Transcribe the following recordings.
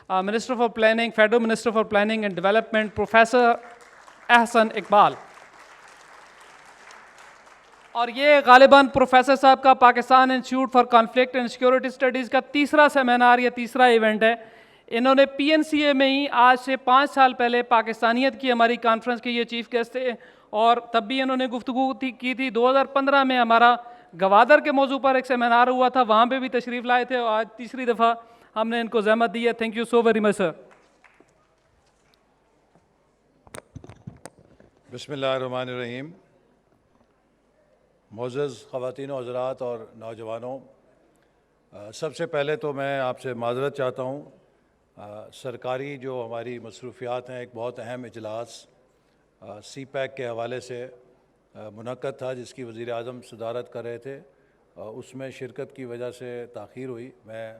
Minister for Planning, Federal Minister for Planning and Development, Professor Ahsan Iqbal. اور یہ غالباً professor صاحب کا Pakistan institute for conflict and security studies کا تیسرا سیمینار یا تیسرا ایونٹ ہے. انہوں نے پی این سی اے میں ہی آج سے 5 سال پہلے پاکستانیت کی ہماری کانفرنس کے یہ چیف گیسٹ تھے, اور تب بھی انہوں نے گفتگو کی تھی. 2015 میں ہمارا گوادر کے موضوع پر ایک سیمینار ہوا تھا, وہاں پہ بھی تشریف لائے تھے, اور آج تیسری دفعہ ہم نے ان کو زحمت دی ہے. Thank you so very much sir. بسم اللہ الرحمن الرحیم. معزز خواتین و حضرات اور نوجوانوں, سب سے پہلے تو میں آپ سے معذرت چاہتا ہوں. سرکاری جو ہماری مصروفیات ہیں, ایک بہت اہم اجلاس سی پیک کے حوالے سے منعقد تھا جس کی وزیر اعظم صدارت کر رہے تھے, اس میں شرکت کی وجہ سے تاخیر ہوئی. میں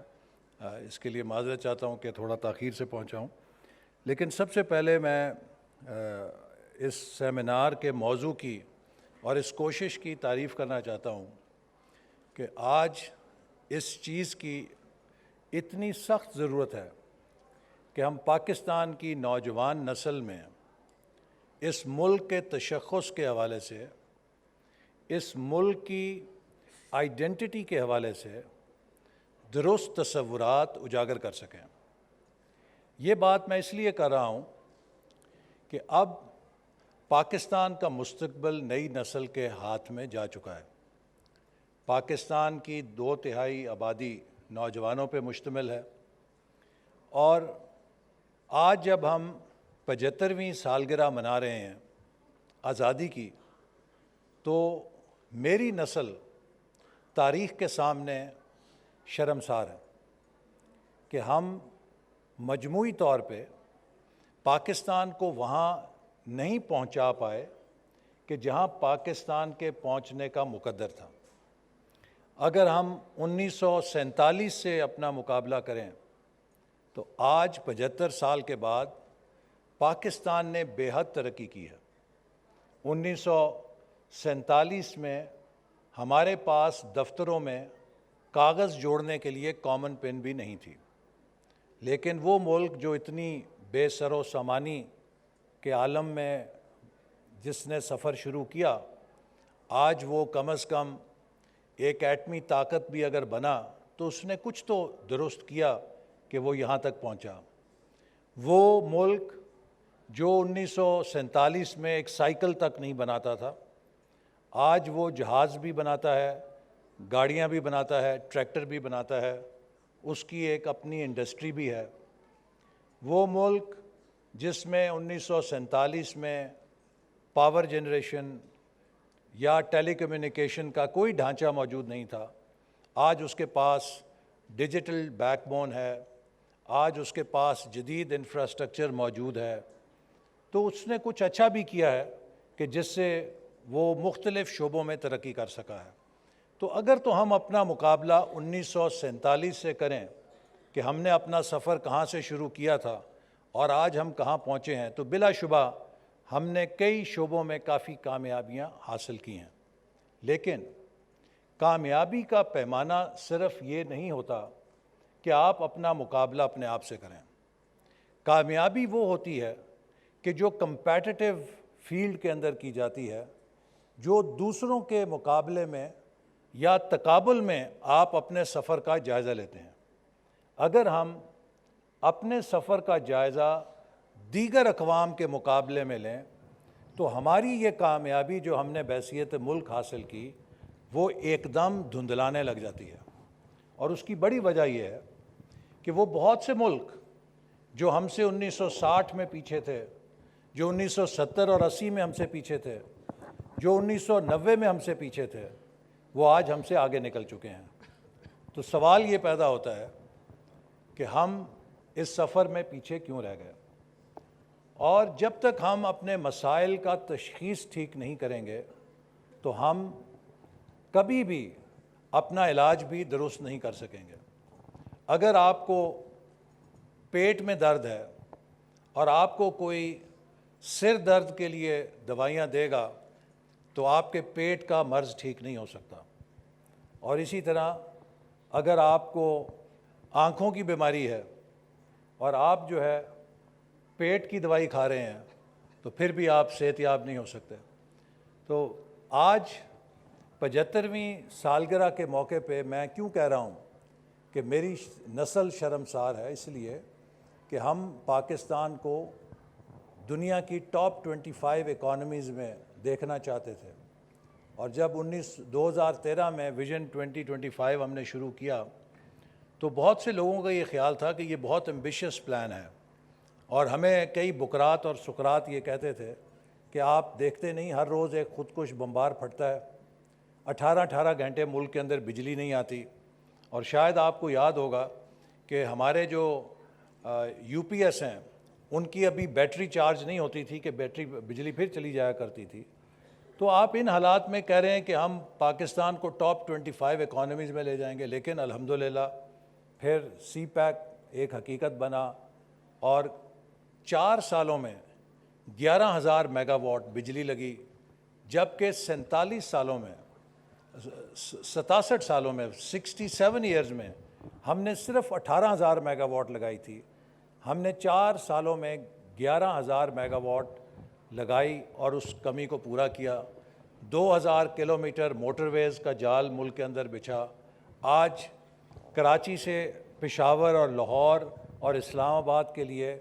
اس کے لیے معذرت چاہتا ہوں کہ تھوڑا تاخیر سے پہنچا ہوں. لیکن سب سے پہلے میں اس سیمینار کے موضوع کی اور اس کوشش کی تعریف کرنا چاہتا ہوں کہ آج اس چیز کی اتنی سخت ضرورت ہے کہ ہم پاکستان کی نوجوان نسل میں اس ملک کے تشخص کے حوالے سے, اس ملک کی آئیڈینٹی کے حوالے سے درست تصورات اجاگر کر سکیں. یہ بات میں اس لیے کر رہا ہوں کہ اب پاکستان کا مستقبل نئی نسل کے ہاتھ میں جا چکا ہے. پاکستان کی 2/3 آبادی نوجوانوں پہ مشتمل ہے, اور آج جب ہم 75ویں سالگرہ منا رہے ہیں آزادی کی, تو میری نسل تاریخ کے سامنے شرمسار ہے کہ ہم مجموعی طور پہ پاکستان کو وہاں نہیں پہنچا پائے کہ جہاں پاکستان کے پہنچنے کا مقدر تھا. اگر ہم 1947 سے اپنا مقابلہ کریں تو آج 75 سال کے بعد پاکستان نے بے حد ترقی کی ہے. 1947 میں ہمارے پاس دفتروں میں کاغذ جوڑنے کے لیے کامن پین بھی نہیں تھی, لیکن وہ ملک جو اتنی بے سر و سامانی کے عالم میں جس نے سفر شروع کیا, آج وہ کم از کم ایک ایٹمی طاقت بھی اگر بنا تو اس نے کچھ تو درست کیا کہ وہ یہاں تک پہنچا. وہ ملک جو 1947 میں ایک سائیکل تک نہیں بناتا تھا, آج وہ جہاز بھی بناتا ہے, گاڑیاں بھی بناتا ہے, ٹریکٹر بھی بناتا ہے, اس کی ایک اپنی انڈسٹری بھی ہے. وہ ملک جس میں 1947 میں پاور جنریشن یا ٹیلی کمیونیکیشن کا کوئی ڈھانچہ موجود نہیں تھا, آج اس کے پاس ڈیجیٹل بیک بون ہے, آج اس کے پاس جدید انفراسٹرکچر موجود ہے. تو اس نے کچھ اچھا بھی کیا ہے کہ جس سے وہ مختلف شعبوں میں ترقی کر سکا ہے. تو اگر تو ہم اپنا مقابلہ 1947 سے کریں کہ ہم نے اپنا سفر کہاں سے شروع کیا تھا اور آج ہم کہاں پہنچے ہیں, تو بلا شبہ ہم نے کئی شعبوں میں کافی کامیابیاں حاصل کی ہیں. لیکن کامیابی کا پیمانہ صرف یہ نہیں ہوتا کہ آپ اپنا مقابلہ اپنے آپ سے کریں. کامیابی وہ ہوتی ہے کہ جو کمپیٹیٹیو فیلڈ کے اندر کی جاتی ہے, جو دوسروں کے مقابلے میں یا تقابل میں آپ اپنے سفر کا جائزہ لیتے ہیں. اگر ہم اپنے سفر کا جائزہ دیگر اقوام کے مقابلے میں لیں تو ہماری یہ کامیابی جو ہم نے بحیثیت ملک حاصل کی وہ ایک دم دھندلانے لگ جاتی ہے. اور اس کی بڑی وجہ یہ ہے کہ وہ بہت سے ملک جو ہم سے 1960 میں پیچھے تھے, جو 1970 اور 80 میں ہم سے پیچھے تھے, جو 1990 میں ہم سے پیچھے تھے, وہ آج ہم سے آگے نکل چکے ہیں. تو سوال یہ پیدا ہوتا ہے کہ ہم اس سفر میں پیچھے کیوں رہ گئے. اور جب تک ہم اپنے مسائل کا تشخیص ٹھیک نہیں کریں گے تو ہم کبھی بھی اپنا علاج بھی درست نہیں کر سکیں گے. اگر آپ کو پیٹ میں درد ہے اور آپ کو کوئی سر درد کے لیے دوائیاں دے گا تو آپ کے پیٹ کا مرض ٹھیک نہیں ہو سکتا. اور اسی طرح اگر آپ کو آنکھوں کی بیماری ہے اور آپ جو ہے پیٹ کی دوائی کھا رہے ہیں تو پھر بھی آپ صحت یاب نہیں ہو سکتے۔ تو آج 75ویں سالگرہ کے موقع پہ میں کیوں کہہ رہا ہوں کہ میری نسل شرمسار ہے، اس لیے کہ ہم پاکستان کو دنیا کی ٹاپ 25 اکانومیز میں دیکھنا چاہتے تھے، اور جب 2013 میں ویژن 2025 ہم نے شروع کیا تو بہت سے لوگوں کا یہ خیال تھا کہ یہ بہت ایمبیشیس پلان ہے، اور ہمیں کئی بکرات اور سقراط یہ کہتے تھے کہ آپ دیکھتے نہیں ہر روز ایک خودکش بمبار پھٹتا ہے، 18 گھنٹے ملک کے اندر بجلی نہیں آتی، اور شاید آپ کو یاد ہوگا کہ ہمارے جو یو پی ایس ہیں ان کی ابھی بیٹری چارج نہیں ہوتی تھی کہ بجلی پھر چلی جایا کرتی تھی۔ تو آپ ان حالات میں کہہ رہے ہیں کہ ہم پاکستان کو ٹاپ 25 اکانومیز میں لے جائیں گے، لیکن الحمدللہ پھر سی پیک ایک حقیقت بنا، اور 4 سالوں میں 11,000 میگا واٹ بجلی لگی، جبکہ 67 سالوں میں 67 ایئرز میں ہم نے صرف 18,000 میگا واٹ لگائی تھی۔ ہم نے 4 سالوں میں 11,000 میگا واٹ لگائی اور اس کمی کو پورا کیا۔ 2,000 کلومیٹر موٹر ویز کا جال ملک کے اندر بچھا۔ آج کراچی سے پشاور اور لاہور اور اسلام آباد کے لیے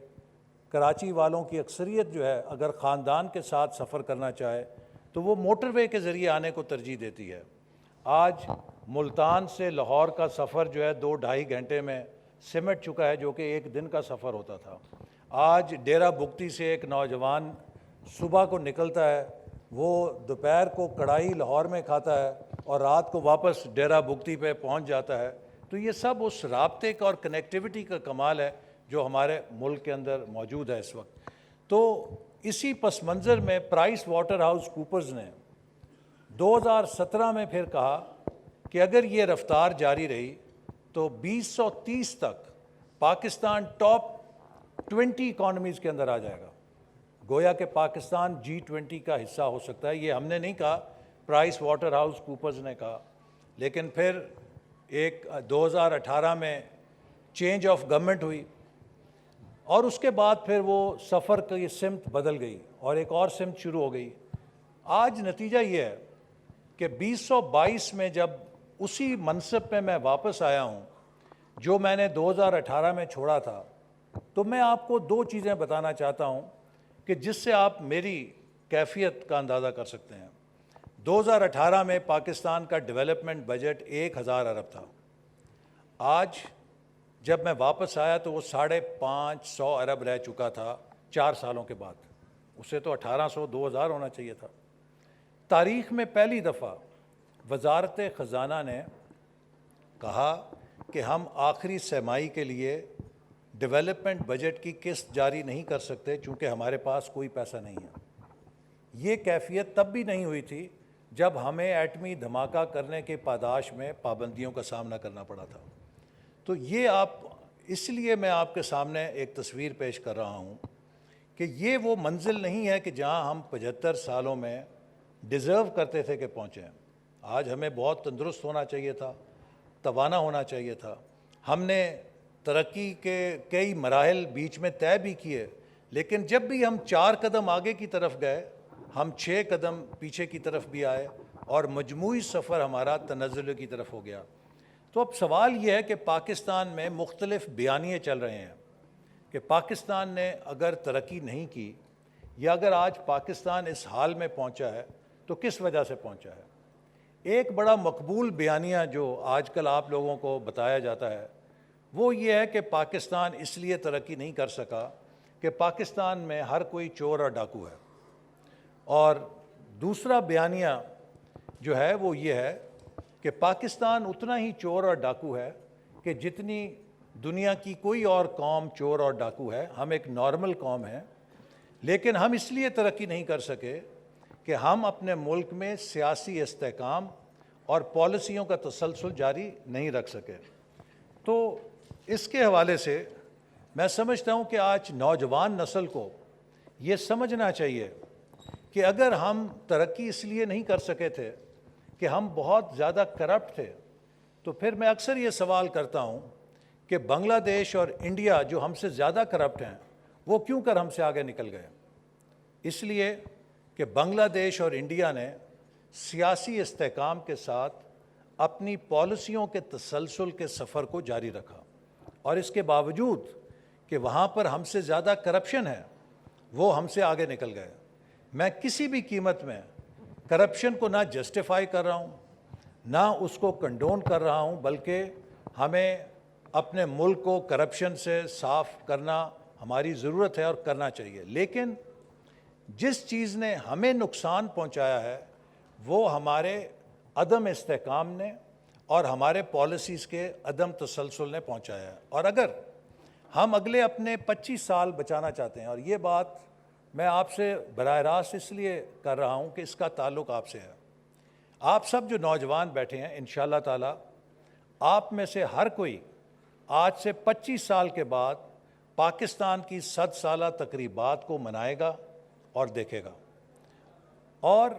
کراچی والوں کی اکثریت جو ہے اگر خاندان کے ساتھ سفر کرنا چاہے تو وہ موٹر وے کے ذریعے آنے کو ترجیح دیتی ہے۔ آج ملتان سے لاہور کا سفر جو ہے 2-2.5 گھنٹے میں سمٹ چکا ہے، جو کہ ایک دن کا سفر ہوتا تھا۔ آج ڈیرہ بگٹی سے ایک نوجوان صبح کو نکلتا ہے، وہ دوپہر کو کڑائی لاہور میں کھاتا ہے اور رات کو واپس ڈیرہ بگٹی پہ پہنچ جاتا ہے۔ تو یہ سب اس رابطے کا اور کنیکٹیوٹی کا کمال ہے جو ہمارے ملک کے اندر موجود ہے اس وقت۔ تو اسی پس منظر میں پرائس واٹر ہاؤس کوپرز نے 2017 میں پھر کہا کہ اگر یہ رفتار جاری رہی تو 2030 تک پاکستان ٹاپ 20 اکانومیز کے اندر آ جائے گا، گویا کہ پاکستان G20 کا حصہ ہو سکتا ہے۔ یہ ہم نے نہیں کہا، پرائس واٹر ہاؤس کوپرز نے کہا۔ لیکن پھر 2018 میں چینج آف گورنمنٹ ہوئی، اور اس کے بعد پھر وہ سفر کی سمت بدل گئی اور ایک اور سمت شروع ہو گئی۔ آج نتیجہ یہ ہے کہ 2022 میں جب اسی منصب پہ میں واپس آیا ہوں جو میں نے 2018 میں چھوڑا تھا، تو میں آپ کو 2 چیزیں بتانا چاہتا ہوں کہ جس سے آپ میری کیفیت کا اندازہ کر سکتے ہیں۔ 2018 میں پاکستان کا ڈیولپمنٹ بجٹ 1,000 ارب تھا۔ آج جب میں واپس آیا تو وہ 550 ارب رہ چکا تھا 4 سالوں کے بعد۔ اسے تو 1800-2000 ہونا چاہیے تھا۔ تاریخ میں پہلی دفعہ وزارت خزانہ نے کہا کہ ہم آخری سرمائی کے لیے ڈیولپمنٹ بجٹ کی قسط جاری نہیں کر سکتے چونکہ ہمارے پاس کوئی پیسہ نہیں ہے۔ یہ کیفیت تب بھی نہیں ہوئی تھی جب ہمیں ایٹمی دھماکہ کرنے کے پاداش میں پابندیوں کا سامنا کرنا پڑا تھا۔ تو یہ اس لیے میں آپ کے سامنے ایک تصویر پیش کر رہا ہوں کہ یہ وہ منزل نہیں ہے کہ جہاں ہم 75 سالوں میں ڈیزرو کرتے تھے کہ پہنچیں۔ آج ہمیں بہت تندرست ہونا چاہیے تھا، توانا ہونا چاہیے تھا۔ ہم نے ترقی کے کئی مراحل بیچ میں طے بھی کیے، لیکن جب بھی ہم 4 قدم آگے کی طرف گئے ہم 6 قدم پیچھے کی طرف بھی آئے، اور مجموعی سفر ہمارا تنزل کی طرف ہو گیا۔ تو اب سوال یہ ہے کہ پاکستان میں مختلف بیانیے چل رہے ہیں کہ پاکستان نے اگر ترقی نہیں کی یا اگر آج پاکستان اس حال میں پہنچا ہے تو کس وجہ سے پہنچا ہے۔ ایک بڑا مقبول بیانیہ جو آج کل آپ لوگوں کو بتایا جاتا ہے وہ یہ ہے کہ پاکستان اس لیے ترقی نہیں کر سکا کہ پاکستان میں ہر کوئی چور اور ڈاکو ہے، اور دوسرا بیانیہ جو ہے وہ یہ ہے کہ پاکستان اتنا ہی چور اور ڈاکو ہے کہ جتنی دنیا کی کوئی اور قوم چور اور ڈاکو ہے۔ ہم ایک نارمل قوم ہیں، لیکن ہم اس لیے ترقی نہیں کر سکے کہ ہم اپنے ملک میں سیاسی استحکام اور پالیسیوں کا تسلسل جاری نہیں رکھ سکے۔ تو اس کے حوالے سے میں سمجھتا ہوں کہ آج نوجوان نسل کو یہ سمجھنا چاہیے کہ اگر ہم ترقی اس لیے نہیں کر سکے تھے کہ ہم بہت زیادہ کرپٹ تھے، تو پھر میں اکثر یہ سوال کرتا ہوں کہ بنگلہ دیش اور انڈیا جو ہم سے زیادہ کرپٹ ہیں وہ کیوں کر ہم سے آگے نکل گئے؟ اس لیے کہ بنگلہ دیش اور انڈیا نے سیاسی استحکام کے ساتھ اپنی پالیسیوں کے تسلسل کے سفر کو جاری رکھا، اور اس کے باوجود کہ وہاں پر ہم سے زیادہ کرپشن ہے وہ ہم سے آگے نکل گئے۔ میں کسی بھی قیمت میں کرپشن کو نہ جسٹیفائی کر رہا ہوں نہ اس کو کنڈون کر رہا ہوں، بلکہ ہمیں اپنے ملک کو کرپشن سے صاف کرنا ہماری ضرورت ہے اور کرنا چاہیے، لیکن جس چیز نے ہمیں نقصان پہنچایا ہے وہ ہمارے عدم استحکام نے اور ہمارے پالیسیز کے عدم تسلسل نے پہنچایا ہے۔ اور اگر ہم اگلے اپنے 25 سال بچانا چاہتے ہیں، اور یہ بات میں آپ سے براہ راست اس لیے کر رہا ہوں کہ اس کا تعلق آپ سے ہے، آپ سب جو نوجوان بیٹھے ہیں انشاءاللہ تعالی آپ میں سے ہر کوئی آج سے 25 سال کے بعد پاکستان کی 100 سالہ تقریبات کو منائے گا اور دیکھے گا، اور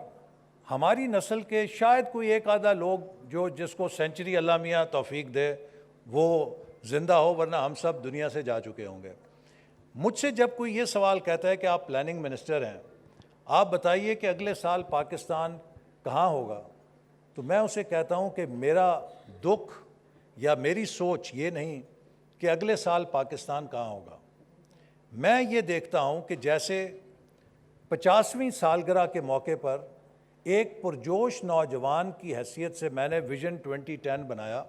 ہماری نسل کے شاید کوئی ایک آدھا لوگ جو جس کو سینچری اللہ میاں توفیق دے وہ زندہ ہو، ورنہ ہم سب دنیا سے جا چکے ہوں گے۔ مجھ سے جب کوئی یہ سوال کہتا ہے کہ آپ پلاننگ منسٹر ہیں، آپ بتائیے کہ اگلے سال پاکستان کہاں ہوگا، تو میں اسے کہتا ہوں کہ میرا دکھ یا میری سوچ یہ نہیں کہ اگلے سال پاکستان کہاں ہوگا، میں یہ دیکھتا ہوں کہ جیسے 50ویں سالگرہ کے موقع پر ایک پرجوش نوجوان کی حیثیت سے میں نے ویژن 2010 بنایا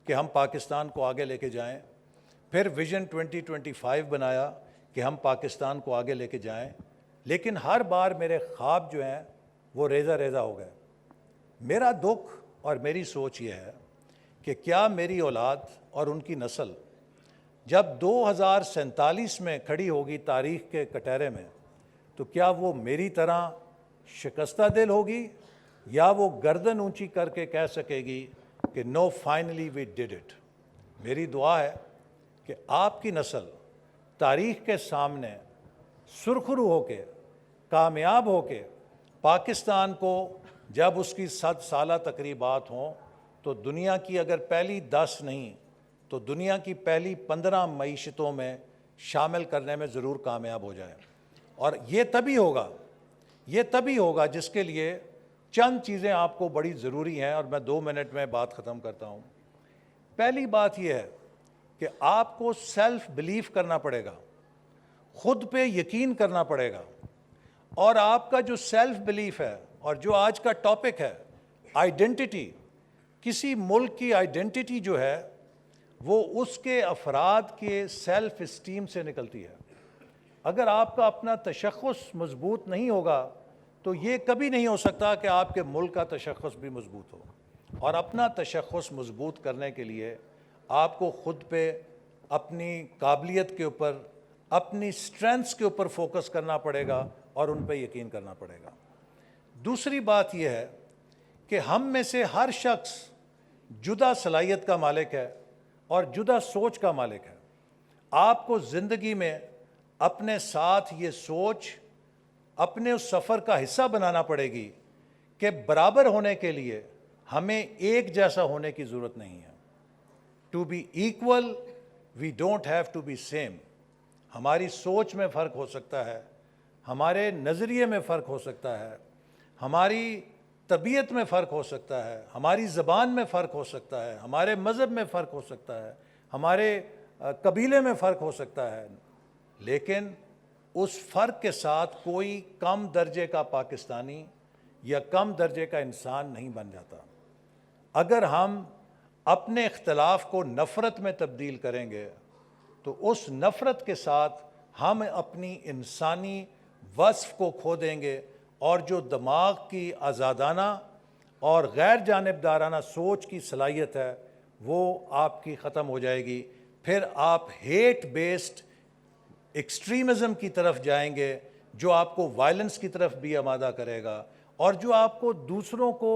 کہ ہم پاکستان کو آگے لے کے جائیں، پھر ویژن 2025 بنایا کہ ہم پاکستان کو آگے لے کے جائیں، لیکن ہر بار میرے خواب جو ہیں وہ ریزہ ریزہ ہو گئے۔ میرا دکھ اور میری سوچ یہ ہے کہ کیا میری اولاد اور ان کی نسل جب 2047 میں کھڑی ہوگی تاریخ کے کٹہرے میں، تو کیا وہ میری طرح شکستہ دل ہوگی یا وہ گردن اونچی کر کے کہہ سکے گی کہ نو فائنلی وی ڈیڈ اٹ؟ میری دعا ہے کہ آپ کی نسل تاریخ کے سامنے سرخرو ہو کے کامیاب ہو کے پاکستان کو جب اس کی 100 سالہ تقریبات ہوں تو دنیا کی اگر پہلی 10 نہیں تو دنیا کی پہلی 15 معیشتوں میں شامل کرنے میں ضرور کامیاب ہو جائے، اور یہ تبھی ہوگا جس کے لیے چند چیزیں آپ کو بڑی ضروری ہیں، اور میں 2 منٹ میں بات ختم کرتا ہوں۔ پہلی بات یہ ہے کہ آپ کو سیلف بلیف کرنا پڑے گا، خود پہ یقین کرنا پڑے گا، اور آپ کا جو سیلف بلیف ہے اور جو آج کا ٹاپک ہے آئیڈینٹی، کسی ملک کی آئیڈینٹی جو ہے وہ اس کے افراد کے سیلف اسٹیم سے نکلتی ہے۔ اگر آپ کا اپنا تشخص مضبوط نہیں ہوگا تو یہ کبھی نہیں ہو سکتا کہ آپ کے ملک کا تشخص بھی مضبوط ہو، اور اپنا تشخص مضبوط کرنے کے لیے آپ کو خود پہ، اپنی قابلیت کے اوپر، اپنی سٹرینتھس کے اوپر فوکس کرنا پڑے گا اور ان پہ یقین کرنا پڑے گا۔ دوسری بات یہ ہے کہ ہم میں سے ہر شخص جدا صلاحیت کا مالک ہے اور جدا سوچ کا مالک ہے۔ آپ کو زندگی میں اپنے ساتھ یہ سوچ اپنے اس سفر کا حصہ بنانا پڑے گی کہ برابر ہونے کے لیے ہمیں ایک جیسا ہونے کی ضرورت نہیں ہے۔ To be equal we don't have to be same. ہماری سوچ میں فرق ہو سکتا ہے، ہمارے نظریے میں فرق ہو سکتا ہے، ہماری طبیعت میں فرق ہو سکتا ہے، ہماری زبان میں فرق ہو سکتا ہے، ہمارے مذہب میں فرق ہو سکتا ہے، ہمارے قبیلے میں فرق ہو سکتا ہے، لیکن اس فرق کے ساتھ کوئی کم درجے کا پاکستانی یا کم درجے کا انسان نہیں بن جاتا۔ اگر ہم اپنے اختلاف کو نفرت میں تبدیل کریں گے تو اس نفرت کے ساتھ ہم اپنی انسانی وصف کو کھو دیں گے، اور جو دماغ کی آزادانہ اور غیر جانبدارانہ سوچ کی صلاحیت ہے وہ آپ کی ختم ہو جائے گی۔ پھر آپ ہیٹ بیسڈ ایکسٹریمزم کی طرف جائیں گے جو آپ کو وائلنس کی طرف بھی آمادہ کرے گا، اور جو آپ کو دوسروں کو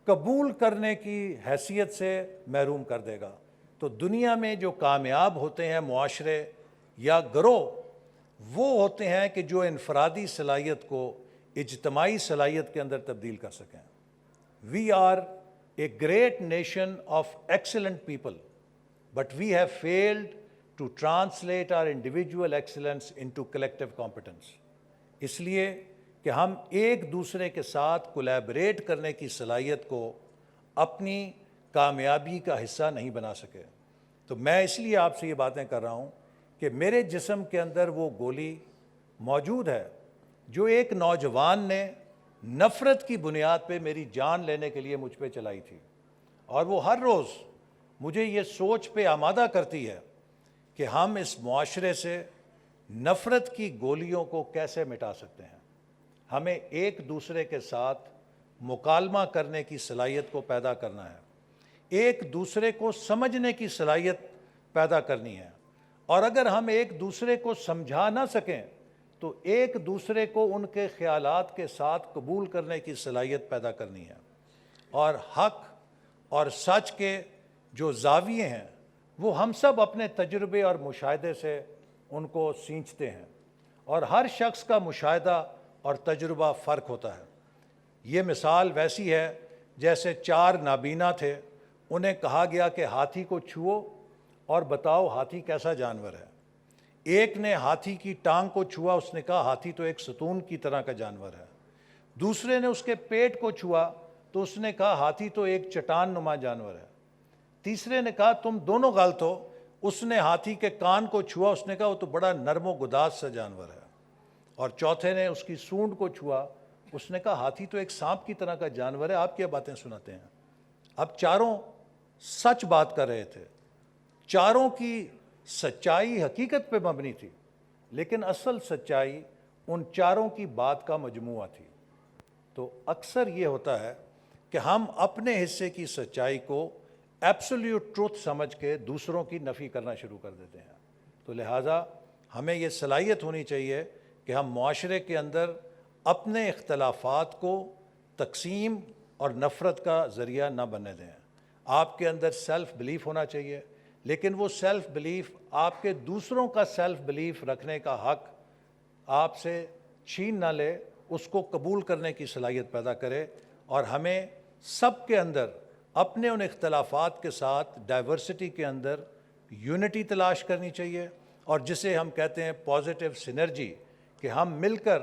قبول کرنے کی حیثیت سے محروم کر دے گا۔ تو دنیا میں جو کامیاب ہوتے ہیں معاشرے یا گروہ، وہ ہوتے ہیں کہ جو انفرادی صلاحیت کو اجتماعی صلاحیت کے اندر تبدیل کر سکیں۔ We are a great nation of excellent people, but we have failed to translate our individual excellence into collective competence. اس لیے کہ ہم ایک دوسرے کے ساتھ کولیبریٹ کرنے کی صلاحیت کو اپنی کامیابی کا حصہ نہیں بنا سکے. تو میں اس لیے آپ سے یہ باتیں کر رہا ہوں کہ میرے جسم کے اندر وہ گولی موجود ہے جو ایک نوجوان نے نفرت کی بنیاد پہ میری جان لینے کے لیے مجھ پہ چلائی تھی, اور وہ ہر روز مجھے یہ سوچ پہ آمادہ کرتی ہے کہ ہم اس معاشرے سے نفرت کی گولیوں کو کیسے مٹا سکتے ہیں. ہمیں ایک دوسرے کے ساتھ مکالمہ کرنے کی صلاحیت کو پیدا کرنا ہے, ایک دوسرے کو سمجھنے کی صلاحیت پیدا کرنی ہے, اور اگر ہم ایک دوسرے کو سمجھا نہ سکیں تو ایک دوسرے کو ان کے خیالات کے ساتھ قبول کرنے کی صلاحیت پیدا کرنی ہے, اور حق اور سچ کے جو زاویے ہیں وہ ہم سب اپنے تجربے اور مشاہدے سے ان کو سینچتے ہیں, اور ہر شخص کا مشاہدہ اور تجربہ فرق ہوتا ہے. یہ مثال ویسی ہے جیسے 4 نابینا تھے, انہیں کہا گیا کہ ہاتھی کو چھوؤ اور بتاؤ ہاتھی کیسا جانور ہے. ایک نے ہاتھی کی ٹانگ کو چھوا, اس نے کہا ہاتھی تو ایک ستون کی طرح کا جانور ہے. دوسرے نے اس کے پیٹ کو چھوا تو اس نے کہا ہاتھی تو ایک چٹان نما جانور ہے. تیسرے نے کہا تم دونوں غلط ہو, اس نے ہاتھی کے کان کو چھوا, اس نے کہا وہ تو بڑا نرم و گداز سا جانور ہے. اور چوتھے نے اس کی سونڈ کو چھوا, اس نے کہا ہاتھی تو ایک سانپ کی طرح کا جانور ہے. آپ کیا باتیں سناتے ہیں؟ اب چاروں سچ بات کر رہے تھے, چاروں کی سچائی حقیقت پہ مبنی تھی, لیکن اصل سچائی ان چاروں کی بات کا مجموعہ تھی. تو اکثر یہ ہوتا ہے کہ ہم اپنے حصے کی سچائی کو ایبسولیوٹ ٹروتھ سمجھ کے دوسروں کی نفی کرنا شروع کر دیتے ہیں. تو لہٰذا ہمیں یہ صلاحیت ہونی چاہیے کہ ہم معاشرے کے اندر اپنے اختلافات کو تقسیم اور نفرت کا ذریعہ نہ بننے دیں. آپ کے اندر سیلف بلیف ہونا چاہیے, لیکن وہ سیلف بلیف آپ کے دوسروں کا سیلف بلیف رکھنے کا حق آپ سے چھین نہ لے, اس کو قبول کرنے کی صلاحیت پیدا کرے. اور ہمیں سب کے اندر اپنے ان اختلافات کے ساتھ ڈائیورسٹی کے اندر یونٹی تلاش کرنی چاہیے, اور جسے ہم کہتے ہیں پازیٹیو سینرجی, کہ ہم مل کر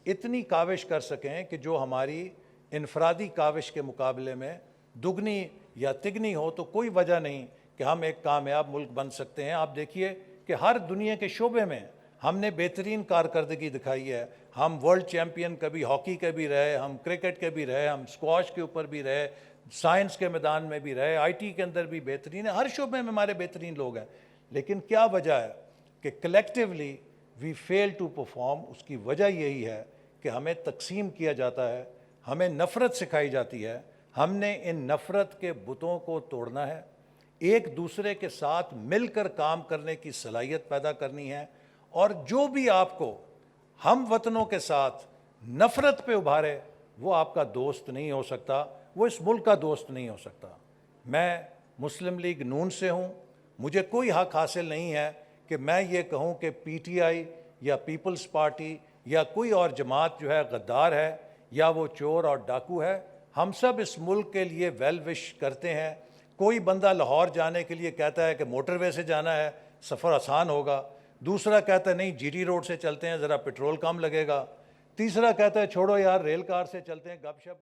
اتنی کاوش کر سکیں کہ جو ہماری انفرادی کاوش کے مقابلے میں دگنی یا تگنی ہو. تو کوئی وجہ نہیں کہ ہم ایک کامیاب ملک بن سکتے ہیں. آپ دیکھیے کہ ہر دنیا کے شعبے میں ہم نے بہترین کارکردگی دکھائی ہے. ہم ورلڈ چیمپئن کبھی ہاکی کے بھی رہے, ہم کرکٹ کے بھی رہے, ہم اسکواش کے اوپر بھی رہے, سائنس کے میدان میں بھی رہے, آئی ٹی کے اندر بھی بہترین ہے, ہر شعبے میں ہمارے بہترین لوگ ہیں. لیکن کیا وجہ ہے کہ collectively we fail to perform? اس کی وجہ یہی ہے کہ ہمیں تقسیم کیا جاتا ہے, ہمیں نفرت سکھائی جاتی ہے. ہم نے ان نفرت کے بتوں کو توڑنا ہے, ایک دوسرے کے ساتھ مل کر کام کرنے کی صلاحیت پیدا کرنی ہے, اور جو بھی آپ کو ہم وطنوں کے ساتھ نفرت پہ ابھارے وہ آپ کا دوست نہیں ہو سکتا, وہ اس ملک کا دوست نہیں ہو سکتا. میں مسلم لیگ نون سے ہوں, مجھے کوئی حق حاصل نہیں ہے کہ میں یہ کہوں کہ پی ٹی آئی یا پیپلز پارٹی یا کوئی اور جماعت جو ہے غدار ہے یا وہ چور اور ڈاکو ہے. ہم سب اس ملک کے لیے ویل وش کرتے ہیں. کوئی بندہ لاہور جانے کے لیے کہتا ہے کہ موٹر وے سے جانا ہے, سفر آسان ہوگا. دوسرا کہتا ہے نہیں جی ٹی روڈ سے چلتے ہیں, ذرا پیٹرول کم لگے گا. تیسرا کہتا ہے چھوڑو یار ریل کار سے چلتے ہیں, گپ شپ